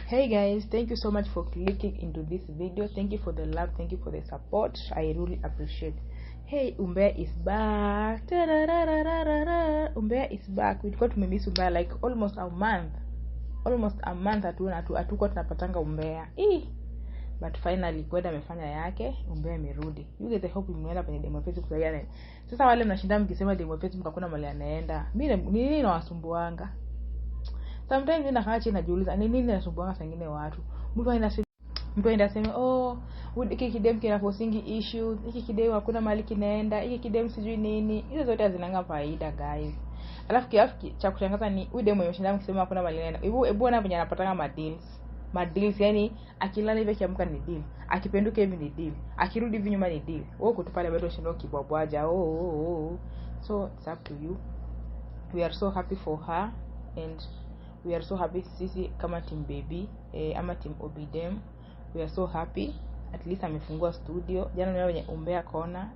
Hey guys, thank you so much for clicking into this video. Thank you for the love, thank you for the support. I really appreciate. Hey, Umbea is back. Umbea is back. We got to miss Umbea like almost a month hatukuwa tunapatanga Umbea. But finally kwenda amefanya yake, Umbea imerudi. You guys, I hope mmeenda kwenye demo Facebook jana. Sasa wale mnashinda mkisema demo Facebook hakuna mahali anaenda. Mimi nini nawasumbuanga? Sometimes ninakaa chini najiuliza nini ninasumbuanga sangine watu. Mtu aenda sema hiki kidem kina forcing issues, hiki kidem hakuna mahali kinaenda, hiki kidem sijui nini. Hizo zote hazinanga faida guys. Alafu cha kushangaza ni huyu demo yoshinda mkisema hakuna mahali anaenda. Hebu ona venye anapatanga madeals yani akilala hivi akiamka ni deal, akipenduka hivi ni deal, akirudi hivi nyuma ni deal. Wewe kutu pale bado shindo kibwabwaja. So it's up to you. We are so happy for her and we are so happy sisi kama team baby ama team Obidem. We are so happy at least amefungua studio. Jana mliona wenye Umbea Corner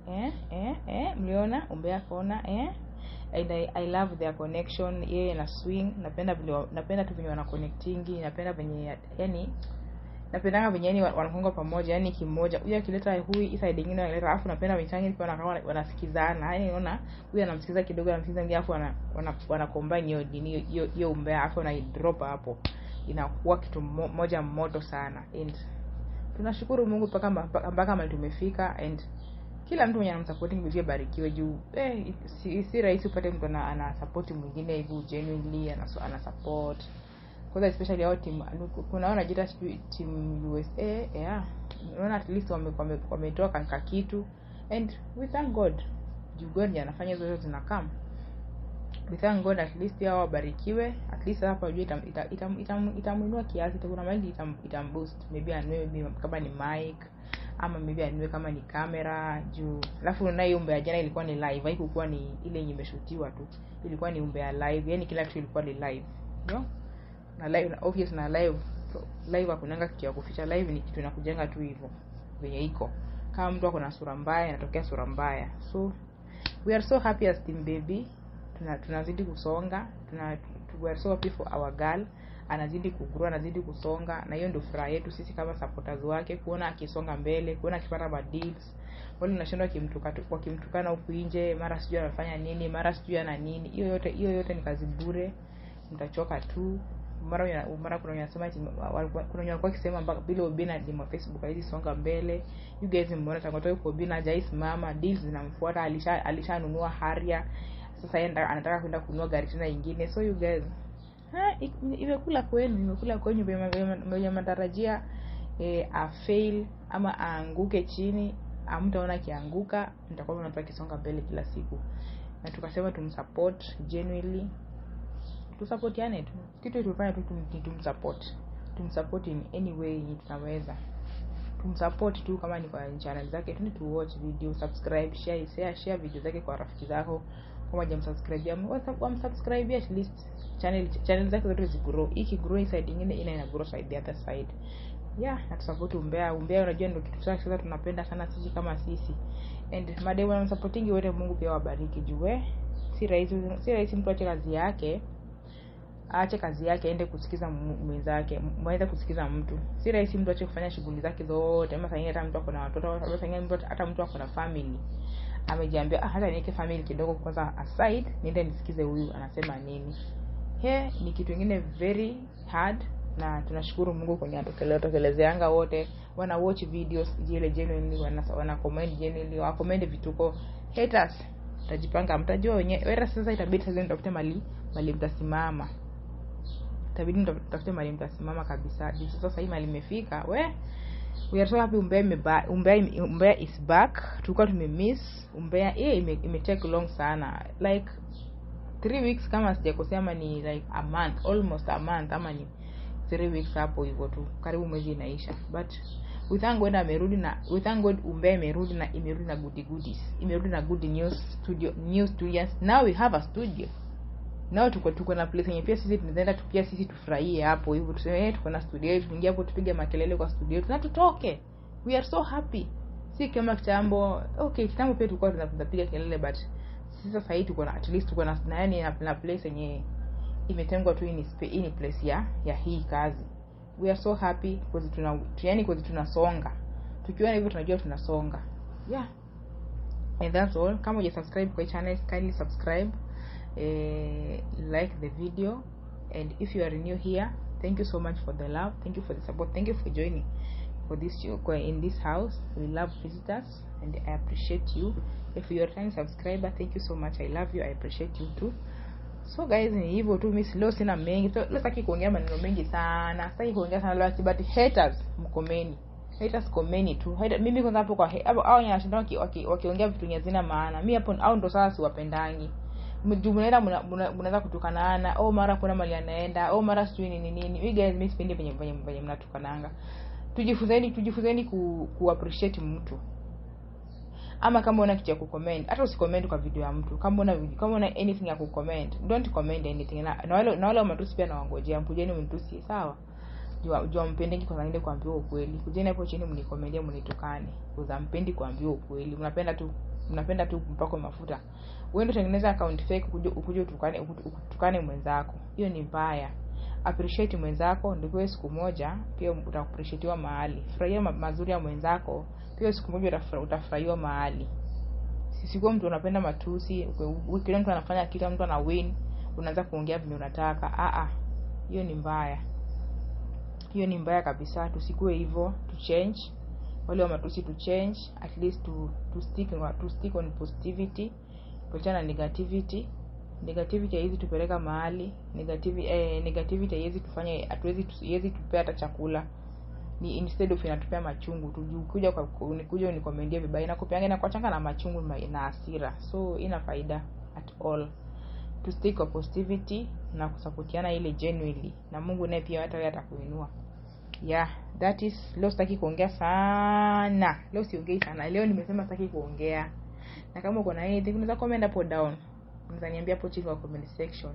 mliona Umbea Corner and I love their connection na swing. Napenda tu venye wana connectingi, napenda venye yani napenda venye yani wanafunga pamoja yani kimoja. Huyu akileta huyu side nyingine analeta, afu napenda wenye pia wanasikizana. Yani unaona huyu anamsikiza kidogo, anamsikiza mwingine, afu wana combine hiyo Umbea, afu na drop hapo, inakuwa kitu moja moto sana. And tunashukuru Mungu mpaka mahali tumefika, and kila mtu mwenye anamsupporting vile barikiwe juu si rahisi upate mtu ana support mwingine hivi genuinely ana support. Kwa especially our team, kunaona jita team USA unaona at least wametoa kanka kitu, and we thank God juu God anafanya hizo zote zinakam. We thank God at least hao wabarikiwe. At least hapa unajua itamuinua kiasi, kuna mahali itamboost, maybe anwe kama ni mic ama maybe anwe kama ni camera juu. Alafu na hiyo Umbea jana ilikuwa ni live, haikuwa ni ile yenye imeshutiwa tu, ilikuwa ni Umbea live, yani kila kitu ilikuwa ni live na live, na obvious na live hakunanga kitu ya kuficha. Live ni kitu inakujenga tu hivyo venye iko. Kama mtu ako na sura mbaya inatokea sura mbaya. So we are so happy as team baby. Tunazidi kusonga. We are so happy for our girl. Anazidi kugrow, anazidi kusonga, na hiyo ndio furaha yetu sisi kama supporters wake, kuona akisonga mbele, kuona akipata deals. Wale tunashindwa kimtukana huku nje, mara sijui anafanya nini, mara sijui ana nini. Hiyo yote ni kazi bure. Mtachoka tu. Mara kuna wanasema kuna walikuwa kisema mpaka bila Obina demo Facebook hizi songa mbele. You guys mmeona tangotoa kwa Obina Jais mama deals zinamfuata, alishanunua Harrier. Sasa yeye anataka kwenda kununua gari tena nyingine. So you guys imekula kwenu mwenye matarajia fail ama aanguke chini, amtaona kianguka, mtakuwa mnapata kisonga mbele kila siku. Na tukasema tumsupport genuinely, tusupportiane tu. Kitu tulifanya tu tumsupport in any way tunaweza. Tumsupport tu, kama ni kwa channel zake tu watch video, subscribe, share video zake kwa rafiki zako. Kama hujamsubscribe subscribe at least channel zake zote zigrow. Grow side nyingine ina grow side the other side. Na tusupport Umbea. Unajua ndio kitu sasa tunapenda sana sisi kama sisi. And mademu na supporting wote, Mungu pia wabariki juu si rahisi mtu aache kazi yake aende kusikiza mwenzake, mwende kusikiza mtu. Si rahisi mtu aache kufanya shughuli zake zote. Kama sasa hata mtu ako na watoto, hata mtu ako na family, amejiambia hata niweke family kidogo kwanza aside, niende nisikize huyu anasema nini. Ni kitu kingine very hard, na tunashukuru Mungu kwenye atokelezea wote. Wana watch videos zile genuinely, wana comment genuinely, wa comment vituko. Haters tajipanga, mtajua wenyewe. Wewe sasa itabidi sasa nitafute mali mtasimama. Itabidi nitafute mali mtasimama kabisa. Sasa hii mali imefika. We are so happy Umbea is back. Tulikuwa tumemiss Umbea. Ime take long sana. Like 3 weeks kama sijakosea, ama ni like a month, almost a month, ama ni 3 weeks hapo hivyo tu. Karibu mwezi inaisha. But we thank God amerudi, na we thank God Umbea imerudi na goodies. Imerudi na good news, new studios. Now we have a studio. Now tuko na place yenye pia sisi tunaenda pia sisi tufurahie hapo hivyo, tuseme tuko na studio yetu, tuingie hapo tupige makelele kwa studio yetu na tutoke. We are so happy. Si kama kitambo. Kitambo pia tulikuwa tunapiga kelele, but sasa hivi tuko na at least tuko na yani na place yenye imetengwa tu, ni place ya hii kazi. we are so happy because tunasonga. Tukiona hivyo tunajua tunasonga. Yeah. And that's all. Kama hujasubscribe kwa channel, kindly subscribe, like the video, and if you are new here, thank you so much for the love, thank you for the support, thank you for joining for this show in this house. We love visitors and I appreciate you. If you are a returning subscriber, thank you so much. I love you, I appreciate you too. So guys, ni hivyo tu, mimi leo sina mengi. So leo sitaki kuongea maneno mengi sana. Sitaki kuongea sana leo, but haters mkomeni. Haters komeni tu. Mimi kwanza hapo kwa hao wanashinda wakiongea vitu nyazina maana. Mimi hapo au ndo sasa siwapendangi. Mjumunaenda mnaanza kutukanana. Mara kuna mali anaenda. Mara sijui nini. We guys, mimi sipendi venye mnatukananga. Tujifuzeni ku appreciate mtu. Ama kama una kitu ya kucomment, hata usicomment kwa video ya mtu. Kama una anything ya kucomment, don't comment anything. Na wale matusi pia nawangojea, mpujeni mtusi, sawa? Jua mpendengi kwa nini kuambiwa ukweli. Kujeni hapo chini mnikomedia mnitukane. Kwa mpendi kuambiwa ukweli. Mnapenda tu mpako mafuta. Wewe ndio tengeneza account fake ukuje utukane mwenzako. Hiyo ni mbaya. Appreciate mwenzako, ndipo siku moja pia utaappreciatiwa mahali. Furahia mazuri ya mwenzako, pia siku moja utafurahiwa mahali. Sisi kwa mtu unapenda matusi, kila mtu anafanya kitu, mtu ana win, unaanza kuongea vile unataka. Hiyo ni mbaya. Hiyo ni mbaya kabisa. Tusikue hivyo, to change. Wale wa matusi to change, at least to stick on positivity, kuachana negativity. Negativity haiwezi tupeleka mahali. Negativity haiwezi tufanye, haiwezi tupea hata chakula. Ni instead of inatupea machungu. Kuja unikomendie vibaya na kupeanga na kuachanga na machungu na hasira. So ina faida at all. To stick on positivity na kusupportiana ile genuinely, na Mungu naye pia hata yeye atakuinua. Yeah, that is. Leo sitaki kuongea sana. Leo siongei sana. Leo nimesema sitaki kuongea. Na kama uko na anything unaweza comment hapo down. Unaweza niambia hapo chini kwa comment section.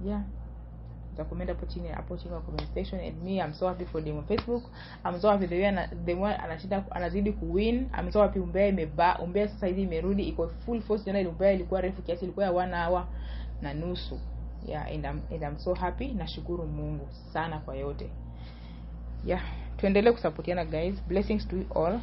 Yeah. Unaweza comment hapo chini kwa comment section. And me, I'm so happy for them on Facebook. I'm so happy the one anazidi kuwin. I'm so happy Umbea sasa hivi imerudi iko full force. Jana Umbea ilikuwa refu kiasi, ilikuwa ya 1 hour na nusu. Yeah, and I'm so happy. Nashukuru Mungu sana kwa yote. Yeah, tuendelee kusupportiana guys. Blessings to you all.